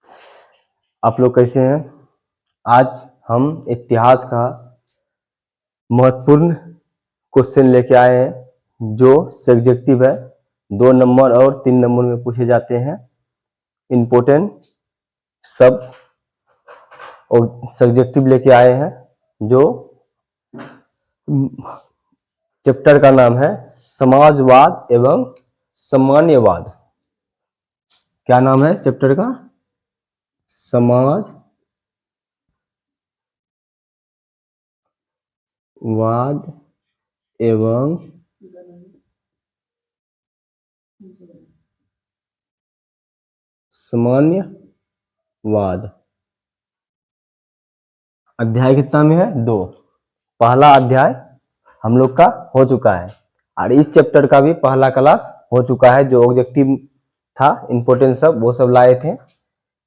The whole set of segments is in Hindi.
आप लोग कैसे हैं? आज हम इतिहास का महत्वपूर्ण क्वेश्चन लेके आए हैं जो सब्जेक्टिव है। 2 नंबर और 3 नंबर में पूछे जाते हैं। इम्पोर्टेंट सब और सब्जेक्टिव लेके आए हैं। जो चैप्टर का नाम है समाजवाद एवं साम्यवाद। क्या नाम है चैप्टर का? समाजवाद एवं साम्यवाद। अध्याय कितना में है? 2। पहला अध्याय हम लोग का हो चुका है और इस चैप्टर का भी पहला क्लास हो चुका है। जो ऑब्जेक्टिव था इम्पोर्टेंट सब वो सब लाए थे।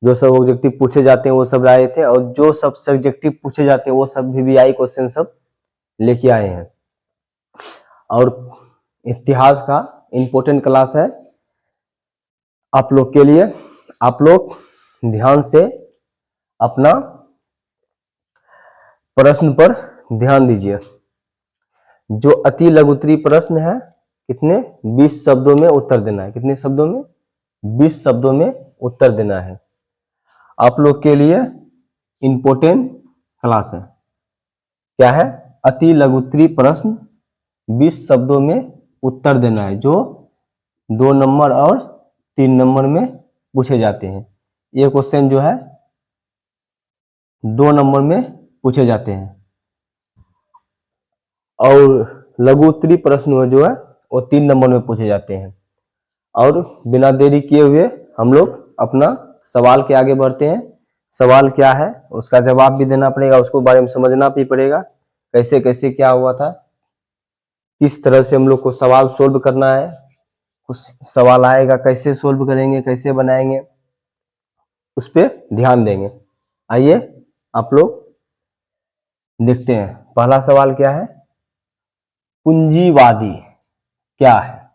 जो सब ऑब्जेक्टिव पूछे जाते हैं वो सब लाए थे और जो सब सब्जेक्टिव पूछे जाते हैं वो सब VVI क्वेश्चन सब लेके आए हैं। और इतिहास का इम्पोर्टेंट क्लास है आप लोग के लिए। आप लोग ध्यान से अपना प्रश्न पर ध्यान दीजिए। जो अति लघुत्तरी प्रश्न है कितने 20 शब्दों में उत्तर देना है। कितने शब्दों में? 20 शब्दों में उत्तर देना है। आप लोग के लिए इम्पोर्टेंट क्लास है। क्या है? अति लघुत्तरी प्रश्न 20 शब्दों में उत्तर देना है जो 2 नंबर और 3 नंबर में पूछे जाते हैं। ये क्वेश्चन जो है 2 नंबर में पूछे जाते हैं और लघुत्तरी प्रश्न जो है वो 3 नंबर में पूछे जाते हैं। और बिना देरी किए हुए हम लोग अपना सवाल के आगे बढ़ते हैं। सवाल क्या है उसका जवाब भी देना पड़ेगा, उसको बारे में समझना भी पड़ेगा। कैसे कैसे क्या हुआ था, किस तरह से हम लोग को सवाल सोल्व करना है। कुछ सवाल आएगा कैसे सोल्व करेंगे, कैसे बनाएंगे, उस पर ध्यान देंगे। आइए आप लोग देखते हैं। पहला सवाल क्या है? पूंजीवादी क्या है?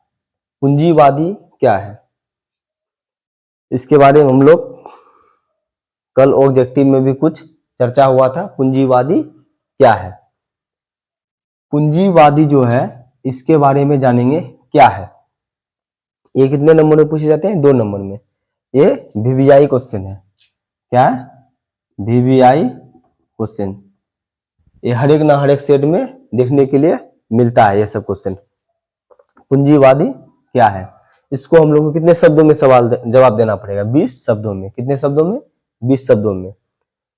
पूंजीवादी क्या है? इसके बारे में हम लोग कल ऑब्जेक्टिव में भी कुछ चर्चा हुआ था। पूंजीवादी क्या है? पूंजीवादी जो है इसके बारे में जानेंगे क्या है। ये कितने नंबर में पूछे जाते हैं? 2 नंबर में। ये VVI क्वेश्चन है। क्या है? VVI question. ये हर एक ना हर एक सेट में देखने के लिए मिलता है ये सब क्वेश्चन। पूंजीवादी क्या है इसको हम लोग को कितने शब्दों में जवाब देना पड़ेगा? 20 शब्दों में। कितने शब्दों में? 20 शब्दों में।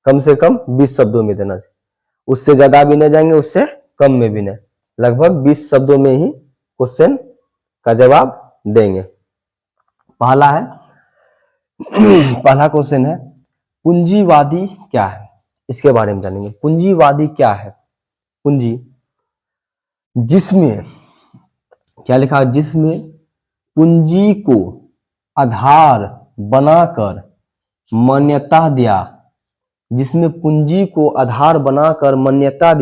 कम से कम 20 शब्दों में देना। उससे ज्यादा भी नहीं जाएंगे, उससे कम में भी नहीं, लगभग 20 शब्दों में ही क्वेश्चन का जवाब देंगे। पहला है पहला क्वेश्चन है पूंजीवादी क्या है, इसके बारे में जानेंगे। पूंजीवादी क्या है? पूंजी जिसमें क्या लिखा है? जिसमें पूंजी को आधार बनाकर मान्यता दिया, जिसमें पूंजी को आधार बनाकर मान्यता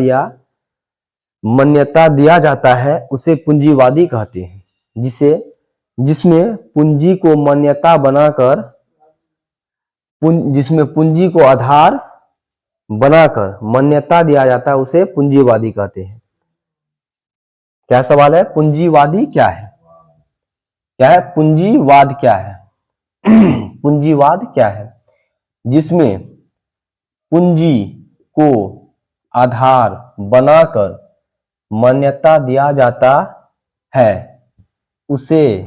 दिया जाता है उसे पूंजीवादी कहते हैं। जिसमें पूंजी को मान्यता बनाकर जिसमें पूंजी को आधार बनाकर मान्यता दिया जाता है उसे पूंजीवादी कहते हैं। क्या सवाल है? पूंजीवादी क्या है? क्या है? पूंजीवाद क्या है? पूंजीवाद क्या है? जिसमें पूंजी को आधार बनाकर मान्यता दिया जाता है उसे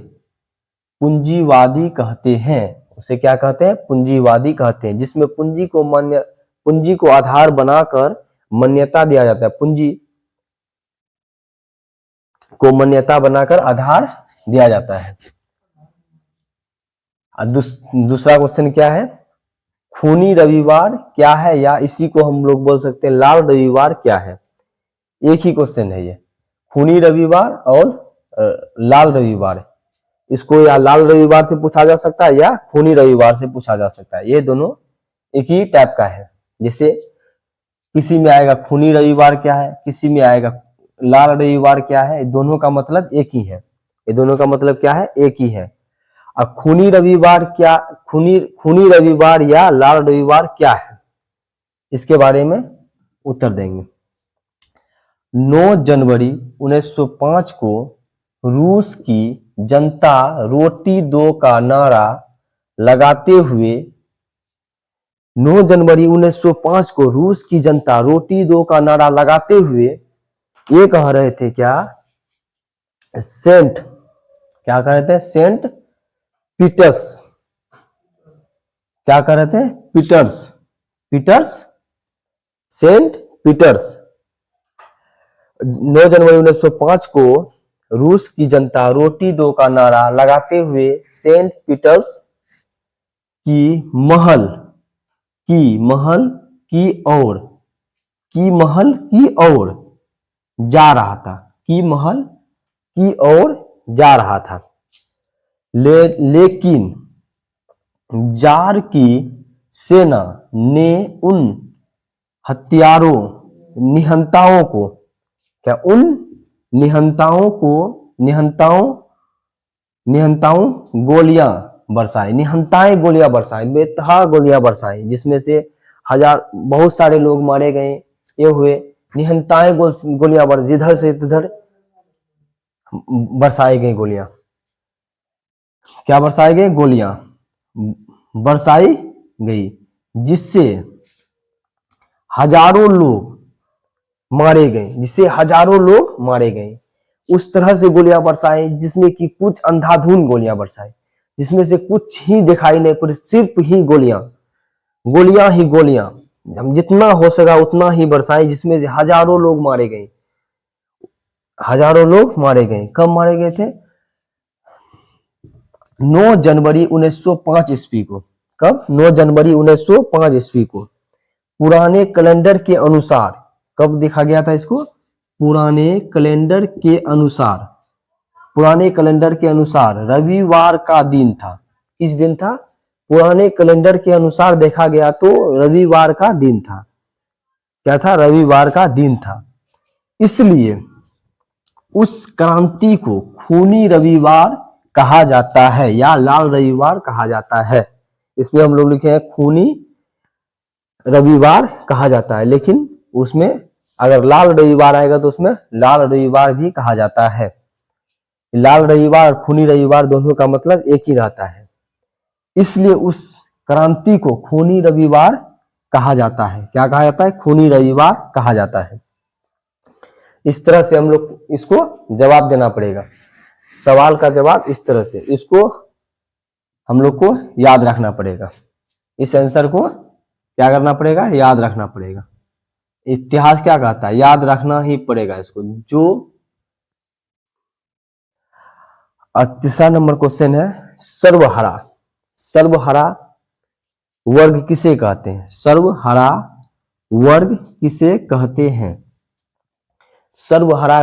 पूंजीवादी कहते हैं। उसे क्या कहते हैं? पूंजीवादी कहते हैं। जिसमें पूंजी को आधार बनाकर मान्यता दिया जाता है, पूंजी को मान्यता बनाकर आधार दिया जाता है। दूसरा क्वेश्चन क्या है? खूनी रविवार क्या है, या इसी को हम लोग बोल सकते हैं लाल रविवार क्या है। एक ही क्वेश्चन है ये, खूनी रविवार और लाल रविवार। इसको या लाल रविवार से पूछा जा सकता है या खूनी रविवार से पूछा जा सकता है। ये दोनों एक ही टाइप का है। जैसे किसी में आएगा खूनी रविवार क्या है, किसी में आएगा लाल रविवार क्या है। दोनों का मतलब एक ही है। ये दोनों का मतलब क्या है? एक ही है। अब खूनी रविवार क्या, खूनी रविवार या लाल रविवार क्या है, इसके बारे में उत्तर देंगे। 9 जनवरी 1905 को रूस की जनता रोटी दो का नारा लगाते हुए 9 जनवरी 1905 को रूस की जनता रोटी दो का नारा लगाते हुए ये कह रहे थे क्या, क्या कह रहे थे, सेंट पीटर्स, क्या कह रहे थे, पीटर्स, सेंट पीटर्स। 9 जनवरी 1905 को रूस की जनता रोटी दो का नारा लगाते हुए सेंट पीटर्स की महल की ओर जा रहा था, की महल की ओर जा रहा था। लेकिन जार की सेना ने उन निहंताओं को क्या, उन निहंताओं गोलियां बरसाई, बेतहा गोलियां बरसाई, जिसमें से बहुत सारे लोग मारे गए, ये हुए निहंताएं गोलियां जिधर से तिधर बरसाई गई गोलियां, क्या बरसाई गई, गोलियां बरसाई गई, जिससे हजारों लोग मारे गए, उस तरह से गोलियां बरसाई जिसमें कि कुछ अंधाधुंध गोलियां बरसाई, जिसमें से कुछ ही दिखाई नहीं पड़ी, सिर्फ ही गोलियां, हम जितना हो सका उतना ही बरसाई, जिसमें से हजारों लोग मारे गए। कब मारे गए थे, 9 जनवरी 1905 ईस्वी को। कब, 9 जनवरी 1905 ईस्वी को पुराने कैलेंडर के अनुसार, कब देखा गया था इसको, पुराने कैलेंडर के अनुसार रविवार का दिन था। किस दिन था, पुराने कैलेंडर के अनुसार देखा गया तो रविवार का दिन था। क्या था, रविवार का दिन था। इसलिए उस क्रांति को खूनी रविवार कहा जाता है या लाल रविवार कहा जाता है। इसमें हम लोग लिखे हैं खूनी रविवार कहा जाता है, लेकिन उसमें अगर लाल रविवार आएगा तो उसमें लाल रविवार भी कहा जाता है। लाल रविवार और खूनी रविवार दोनों का मतलब एक ही रहता है, इसलिए उस क्रांति को खूनी रविवार कहा जाता है। क्या कहा जाता है, खूनी रविवार कहा जाता है। इस तरह से हम लोग इसको जवाब देना पड़ेगा, सवाल का जवाब इस तरह से, इसको हम लोग को याद रखना पड़ेगा, इस आंसर को क्या करना पड़ेगा, याद रखना पड़ेगा। इतिहास क्या कहता है, याद रखना ही पड़ेगा इसको। जो तीसरा नंबर क्वेश्चन है, सर्वहरा वर्ग किसे कहते हैं, सर्वहरा वर्ग किसे कहते हैं, सर्वहरा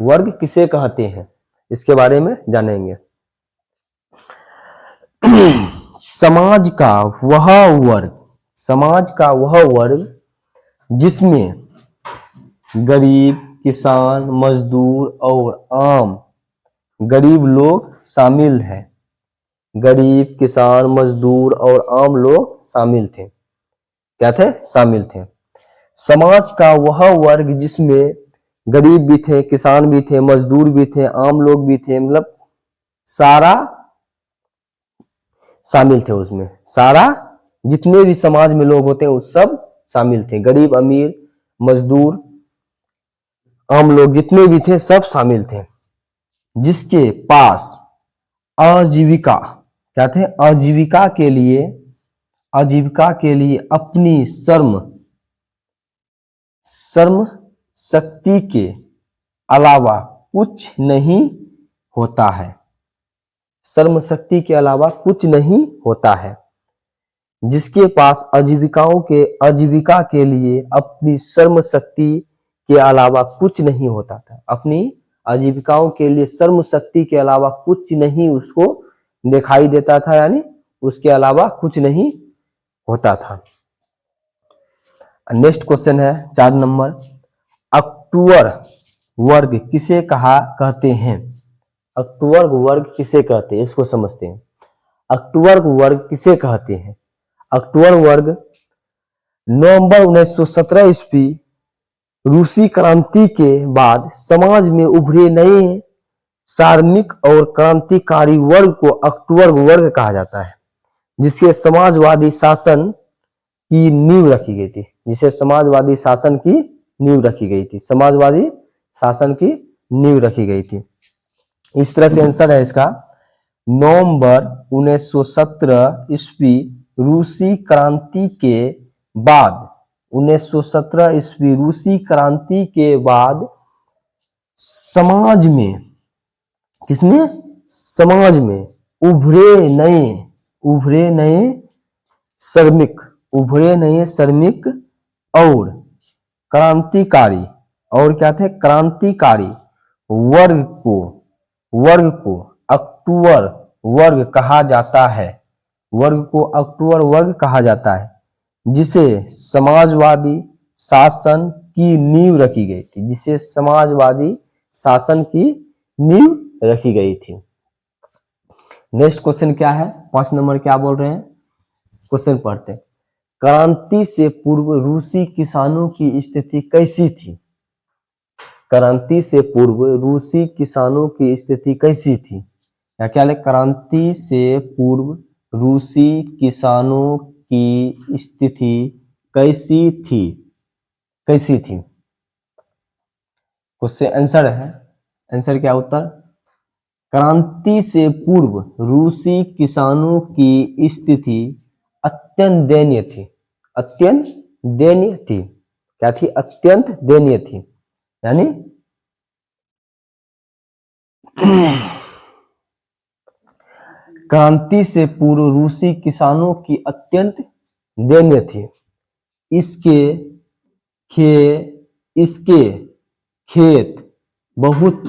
वर्ग किसे कहते हैं, इसके बारे में जानेंगे। समाज का वह वर्ग जिसमें गरीब, किसान, मजदूर और आम गरीब लोग शामिल हैं। गरीब, किसान, मजदूर और आम लोग शामिल थे। क्या थे, शामिल थे। समाज का वह वर्ग जिसमें गरीब भी थे, किसान भी थे, मजदूर भी थे, आम लोग भी थे, मतलब सारा शामिल थे उसमें, सारा जितने भी समाज में लोग होते हैं वो सब शामिल थे। गरीब, अमीर, मजदूर, आम लोग जितने भी थे सब शामिल थे। जिसके पास आजीविका, क्या थे, आजीविका के लिए अपनी श्रम शक्ति के अलावा कुछ नहीं होता है। श्रम शक्ति के अलावा कुछ नहीं होता है। जिसके पास आजीविका के लिए अपनी श्रम शक्ति के अलावा कुछ नहीं होता था। अपनी आजीविकाओं के लिए श्रम शक्ति के अलावा कुछ नहीं उसको दिखाई देता था, यानी उसके अलावा कुछ नहीं होता था। नेक्स्ट क्वेश्चन है 4 नंबर, अक्टूबर वर्ग किसे कहते हैं, अक्टूबर वर्ग किसे कहते हैं, इसको समझते हैं। अक्टूबर वर्ग किसे कहते हैं? अक्टूबर वर्ग नवंबर 1917 ईस्वी रूसी क्रांति के बाद समाज में उभरे नए सार्वजनिक और क्रांतिकारी वर्ग को अक्टूबर वर्ग कहा जाता है, जिसके समाजवादी शासन की नींव रखी गई थी। जिसे समाजवादी शासन की नींव रखी गई थी। समाजवादी शासन की नींव रखी गई थी। इस तरह से आंसर है इसका नवंबर 1917 ईस्वी रूसी क्रांति के बाद 1917 ईस्वी रूसी क्रांति के बाद समाज में, किसमें? समाज में उभरे नए श्रमिक और क्रांतिकारी, और क्या थे? क्रांतिकारी वर्ग को अक्टूबर वर्ग कहा जाता है। वर्ग को अक्टूबर वर्ग कहा जाता है, जिसे समाजवादी शासन की नींव रखी गई थी। जिसे समाजवादी शासन की नींव रखी गई थी। नेक्स्ट क्वेश्चन क्या है? 5 नंबर क्या बोल रहे हैं? क्वेश्चन पढ़ते हैं। क्रांति से पूर्व रूसी किसानों की स्थिति कैसी थी? क्रांति से पूर्व रूसी किसानों की स्थिति कैसी थी? या क्या है? क्रांति से पूर्व रूसी किसानों की स्थिति कैसी थी? कैसी थी? क्वेश्चन आंसर है, आंसर क्या उत्तर? क्रांति से पूर्व रूसी किसानों की स्थिति अत्यंत दयनीय थी। अत्यंत दयनीय थी। क्या थी? अत्यंत दयनीय थी। यानी क्रांति से पूर्व रूसी किसानों की अत्यंत दयनीय थी। इसके खेत बहुत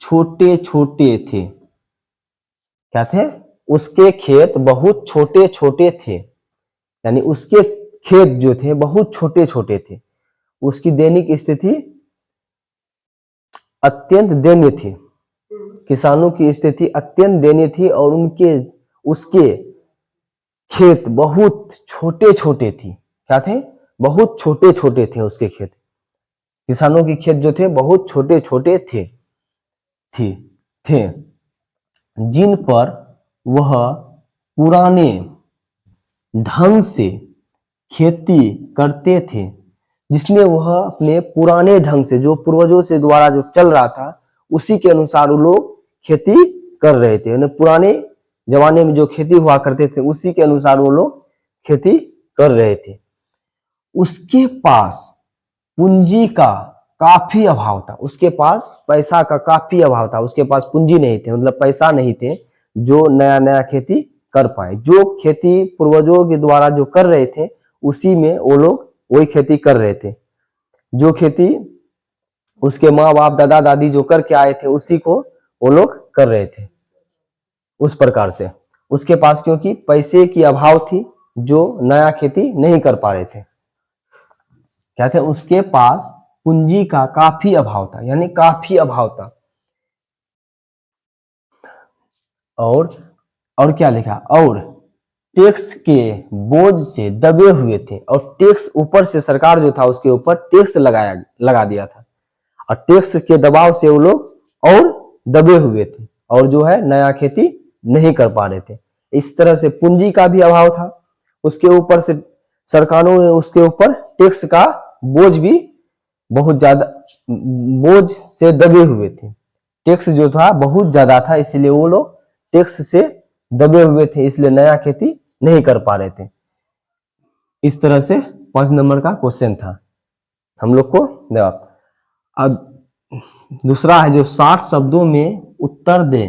छोटे छोटे थे। क्या थे? उसके खेत बहुत छोटे छोटे थे। यानी उसके खेत जो थे बहुत छोटे छोटे थे। उसकी दैनिक स्थिति अत्यंत दयनीय थी। किसानों की स्थिति अत्यंत दयनीय थी और उसके खेत बहुत छोटे छोटे थी। क्या थे? बहुत छोटे छोटे थे उसके खेत। किसानों के खेत जो थे बहुत छोटे छोटे थे जिन पर वह पुराने ढंग से खेती करते थे। जिसमें वह अपने पुराने ढंग से, जो पूर्वजों से द्वारा जो चल रहा था, उसी के अनुसार वो लोग खेती कर रहे थे। यानी पुराने जमाने में जो खेती हुआ करते थे उसी के अनुसार वो लोग खेती कर रहे थे। उसके पास पूंजी का काफी अभाव था। उसके पास पैसा का काफी अभाव था। उसके पास पूंजी नहीं थे, मतलब पैसा नहीं थे जो नया नया खेती कर पाए। जो खेती पूर्वजों के द्वारा जो कर रहे थे उसी में वो लोग वही खेती कर रहे थे। जो खेती उसके माँ बाप दादा दादी जो करके आए थे उसी को वो लोग कर रहे थे उस प्रकार से। उसके पास क्योंकि पैसे की अभाव थी, जो नया खेती नहीं कर पा रहे थे। क्या थे? उसके पास पूंजी का काफी अभाव था। यानी काफी अभाव था। और क्या लिखा? और टैक्स के बोझ से दबे हुए थे। और टैक्स ऊपर से सरकार जो था उसके ऊपर टैक्स लगा दिया था और टैक्स के दबाव से वो लोग और दबे हुए थे और जो है नया खेती नहीं कर पा रहे थे। इस तरह से पूंजी का भी अभाव था। उसके ऊपर से सरकारों ने उसके ऊपर टैक्स का बोझ भी बहुत ज्यादा, बोझ से दबे हुए थे। टैक्स जो था बहुत ज्यादा था, इसलिए वो लोग टैक्स से दबे हुए थे, इसलिए नया खेती नहीं कर पा रहे थे। इस तरह से 5 नंबर का क्वेश्चन था हम लोग को जवाब। अब दूसरा है जो 60 शब्दों में उत्तर दे।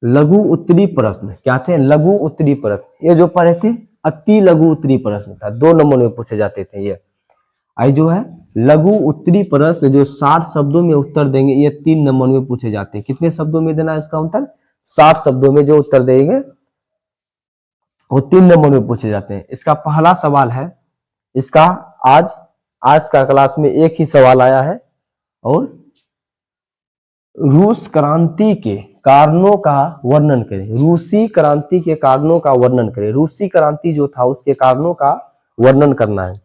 लघु उत्तरी प्रश्न। क्या थे? लघु उत्तरी प्रश्न। ये जो पढ़े थे अति लघु उत्तरी प्रश्न था, 2 नंबर में पूछे जाते थे। ये आई जो है लघु उत्तरी प्रश्न जो 60 शब्दों में उत्तर देंगे, ये 3 नंबर में पूछे जाते हैं। कितने शब्दों में देना है इसका उत्तर? 60 शब्दों में जो उत्तर देंगे वो 3 नंबर में पूछे जाते हैं। इसका पहला सवाल है, इसका आज का क्लास में एक ही सवाल आया है। और रूस क्रांति के कारणों का वर्णन करें। रूसी क्रांति के कारणों का वर्णन करें। रूसी क्रांति जो था उसके कारणों का वर्णन करना है।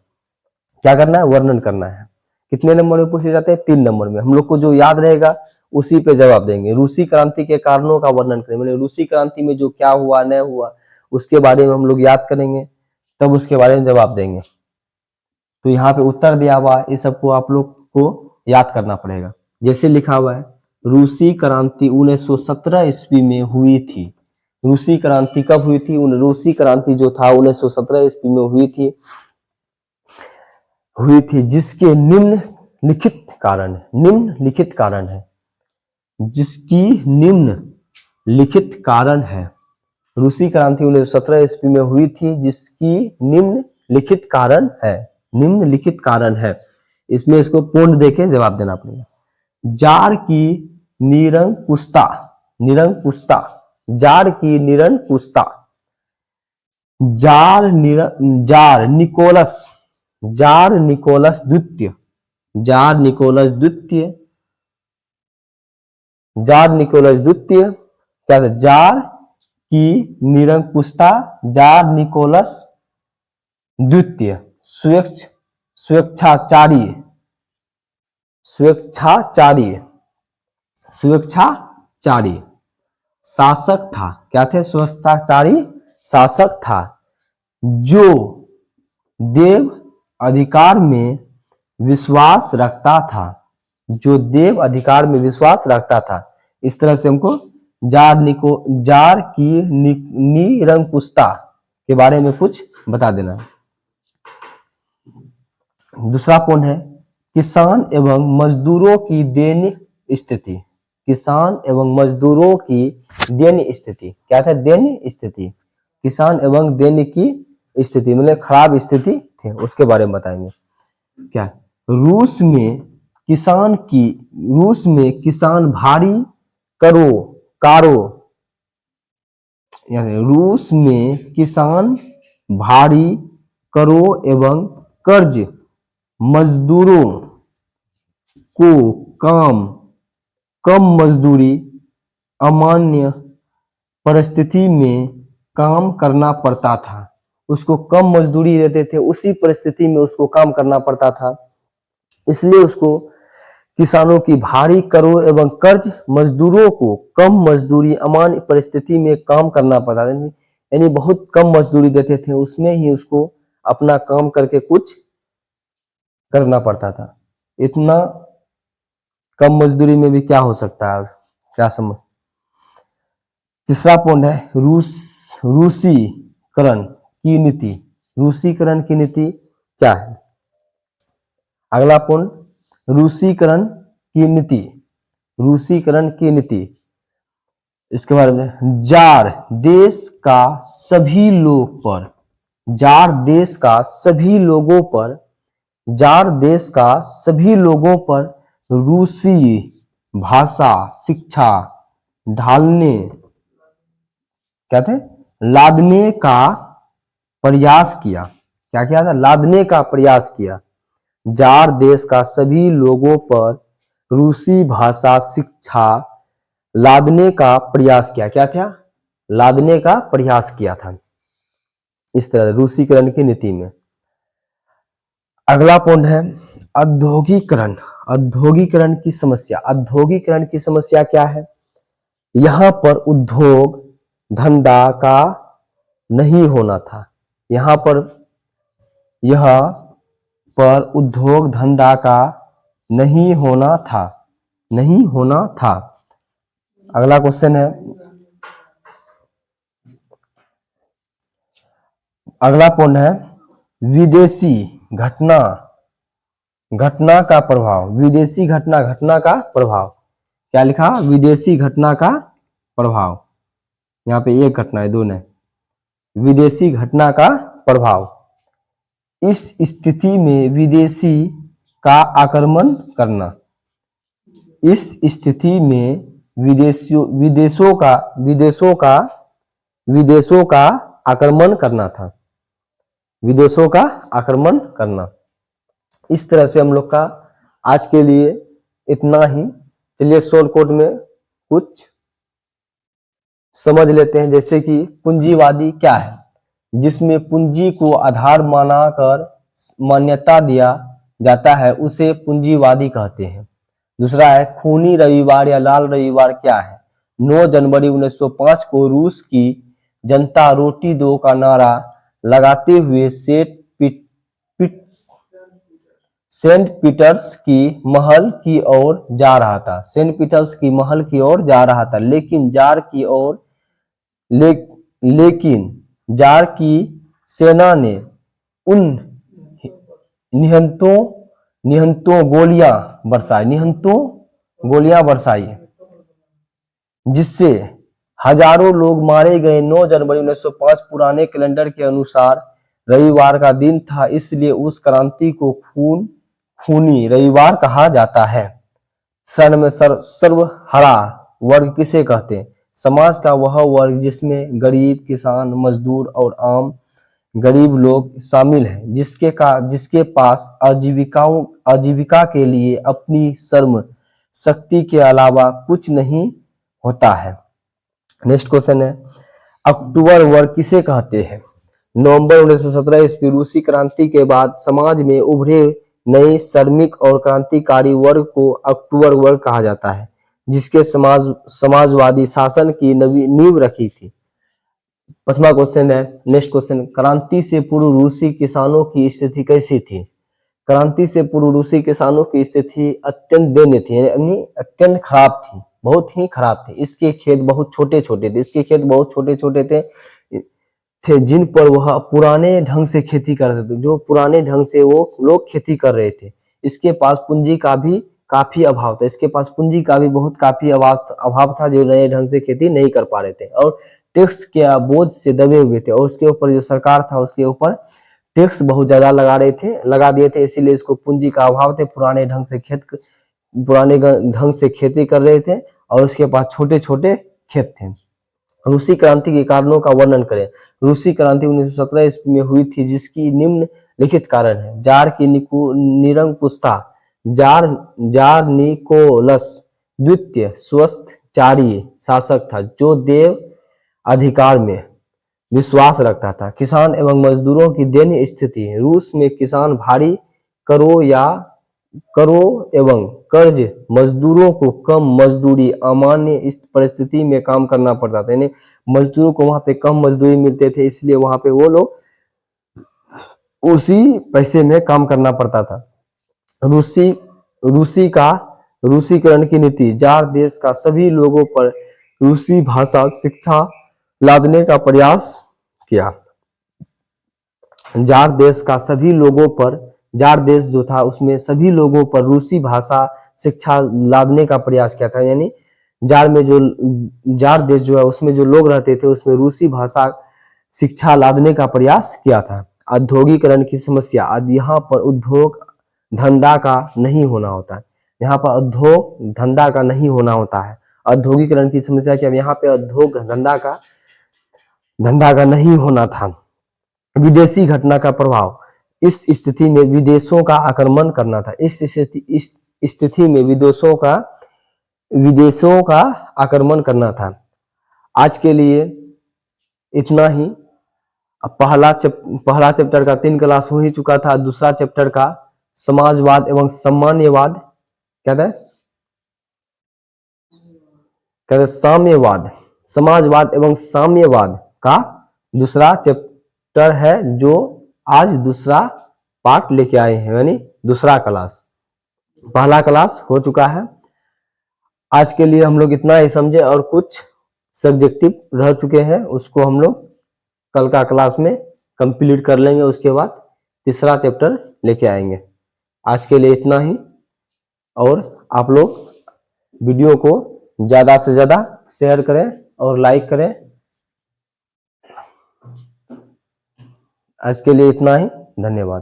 क्या करना है? वर्णन करना है। कितने नंबर में पूछे जाते हैं? 3 नंबर में। हम लोग को जो याद रहेगा उसी पे जवाब देंगे। रूसी क्रांति के कारणों का वर्णन करें, मैंने रूसी क्रांति में जो क्या हुआ नहीं हुआ उसके बारे में हम लोग याद करेंगे, तब उसके बारे में जवाब देंगे। तो यहाँ पे उत्तर दिया हुआ है, ये सबको आप लोग को याद करना पड़ेगा। जैसे लिखा हुआ है रूसी क्रांति 1917 ईस्वी में हुई थी। रूसी क्रांति कब हुई थी? रूसी क्रांति जो था 1917 ईस्वी में हुई थी जिसके निम्नलिखित कारण है, जिसकी निम्नलिखित कारण है। रूसी क्रांति 1917 ईस्वी में हुई थी जिसकी निम्नलिखित कारण है। इसमें इसको पूर्ण देके जवाब देना पड़ेगा। जार की निरंकुशता, जार की निरंकुशता, जार निकोलस द्वितीय क्या था? जार की निरंकुशता, जार निकोलस द्वितीय स्वेच्छाचारी शासक था। क्या थे? स्वेच्छाचारी शासक था जो देव अधिकार में विश्वास रखता था। इस तरह से हमको जार की निरंकुशता के बारे में कुछ बता देना है। दूसरा पॉइंट है किसान एवं मजदूरों की दयनीय स्थिति। क्या था? दयनीय स्थिति। किसान एवं दयनीय की स्थिति मतलब खराब स्थिति थे, उसके बारे में बताएंगे। क्या? रूस में किसान भारी करों एवं कर्ज मजदूरों को कम मजदूरी अमान्य परिस्थिति में काम करना पड़ता था। उसको कम मजदूरी देते थे, उसी परिस्थिति में उसको काम करना पड़ता था, इसलिए उसको किसानों की भारी करों एवं कर्ज मजदूरों को कम मजदूरी अमान्य परिस्थिति में काम करना पड़ता था। यानी बहुत कम मजदूरी देते थे, उसमें ही उसको अपना काम करके कुछ करना पड़ता था। इतना कम मजदूरी में भी क्या हो सकता है? क्या समझ? तीसरा पॉइंट है रूसीकरण की नीति। रूसीकरण की नीति क्या है? अगला पॉइंट रूसीकरण की नीति इसके बारे में। जार देश का सभी लोगों पर रूसी भाषा शिक्षा लादने का प्रयास किया। क्या किया था? लादने का प्रयास किया। जार देश का सभी लोगों पर रूसी भाषा शिक्षा लादने का प्रयास किया। क्या था? लादने का प्रयास किया था। इस तरह रूसीकरण की नीति में। अगला पॉइंट है औद्योगिकरण की समस्या। औद्योगिकरण की समस्या क्या है? यहाँ पर उद्योग धंधा का नहीं होना था। यहाँ पर उद्योग धंधा का नहीं होना था। अगला क्वेश्चन है, अगला पॉइंट है विदेशी घटना का प्रभाव। विदेशी घटना का प्रभाव। क्या लिखा? विदेशी घटना का प्रभाव। यहाँ पे एक घटना है, दो नहीं। विदेशी घटना का प्रभाव। इस स्थिति में विदेशी का आक्रमण करना। इस स्थिति में विदेशों का आक्रमण करना था। विदेशों का आक्रमण करना। इस तरह से हम लोग का आज के लिए इतना ही। चलिए शॉर्टकट में कुछ समझ लेते हैं। जैसे कि पूंजीवादी क्या है, जिसमें पूंजी को आधार मानाकर मान्यता दिया जाता है उसे पूंजीवादी कहते हैं। दूसरा है खूनी रविवार या लाल रविवार क्या है, 9 जनवरी 1905 को रूस की जनता रोटी दो का नारा लगाते हुए सेंट पीटर्स की महल की ओर जा रहा था। सेंट पीटर्स की महल की ओर जा रहा था, लेकिन जार की ओर लेकिन जार की सेना ने उन निहंतों गोलियां बरसाई जिससे हजारों लोग मारे गए। 9 जनवरी 1905 पुराने कैलेंडर के अनुसार रविवार का दिन था, इसलिए उस क्रांति को खूनी रविवार कहा जाता है। सर्वहारा वर्ग किसे कहते हैं, समाज का वह वर्ग जिसमें गरीब, किसान, मजदूर और आम गरीब लोग शामिल हैं, जिसके पास आजीविका के लिए अपनी श्रम शक्ति के अलावा कुछ नहीं होता है। नेक्स्ट क्वेश्चन है अक्टूबर वर्ग किसे कहते हैं। नवंबर 1917 ईस्वी रूसी क्रांति के बाद समाज में उभरे नए श्रमिक और क्रांतिकारी वर्ग को अक्टूबर वर्ग कहा जाता है, जिसके समाजवादी शासन की नींव रखी थी। 5वां क्वेश्चन है, नेक्स्ट क्वेश्चन, क्रांति से पूर्व रूसी किसानों की स्थिति कैसी थी। क्रांति से पूर्व रूसी किसानों की स्थिति अत्यंत दयनीय थी, यानी अत्यंत खराब थी, बहुत ही खराब थी। इसके खेत बहुत छोटे छोटे थे जिन पर वह पुराने ढंग से खेती करते थे, जो पुराने ढंग से वो लोग खेती कर रहे थे। इसके पास पूंजी का भी काफी अभाव था, काफी अभाव था, जो नए ढंग से खेती नहीं कर पा रहे थे और टैक्स के बोझ से दबे हुए थे, और उसके ऊपर जो सरकार था उसके ऊपर टैक्स बहुत ज्यादा लगा दिए थे, इसीलिए इसको पूंजी का अभाव थे। पुराने ढंग से खेती कर रहे थे और उसके पास छोटे छोटे खेत थे। रूसी क्रांति के कारणों का वर्णन करें। रूसी क्रांति 1917 ईस्वी में हुई थी, जिसकी निम्नलिखित कारण है। जार की निरंकुशता, जार निकोलस द्वितीय स्वेच्छाचारी शासक था, जो देव अधिकार में विश्वास रखता था। किसान एवं मजदूरों की दयनीय स्थिति। रूस में किसान भारी करों एवं कर्ज, मजदूरों को कम मजदूरी, अमान्य इस परिस्थिति में काम करना पड़ता था, यानी मजदूरों को वहां पे कम मजदूरी मिलते थे, इसलिए वहां पे वो लोग उसी पैसे में काम करना पड़ता था। रूसीकरण की नीति। जार देश का सभी लोगों पर रूसी भाषा शिक्षा लादने का प्रयास किया। जार देश जो था उसमें सभी लोगों पर रूसी भाषा शिक्षा लादने का प्रयास किया था, यानी जार देश जो है उसमें जो लोग रहते थे उसमें रूसी भाषा शिक्षा लादने का प्रयास किया था। औद्योगिकरण की समस्या। यहाँ पर उद्योग धंधा का नहीं होना होता है, औद्योगिकरण की समस्या क्या, यहाँ पे उद्योग धंधा का नहीं होना था। विदेशी घटना का प्रभाव। इस स्थिति में विदेशों का आक्रमण करना था, इस स्थिति में विदेशों का आक्रमण करना था। आज के लिए इतना ही। अब पहला चैप्टर का 3 क्लास हो ही चुका था। दूसरा चैप्टर का समाजवाद एवं साम्यवाद साम्यवाद, समाजवाद एवं साम्यवाद का दूसरा चैप्टर है, जो आज दूसरा पार्ट लेके आए हैं, यानी दूसरा क्लास। पहला क्लास हो चुका है। आज के लिए हम लोग इतना ही समझे, और कुछ सब्जेक्टिव रह चुके हैं उसको हम लोग कल का क्लास में कंप्लीट कर लेंगे, उसके बाद तीसरा चैप्टर लेके आएंगे। आज के लिए इतना ही, और आप लोग वीडियो को ज्यादा से ज्यादा शेयर करें और लाइक करें। आज के लिए इतना ही, धन्यवाद।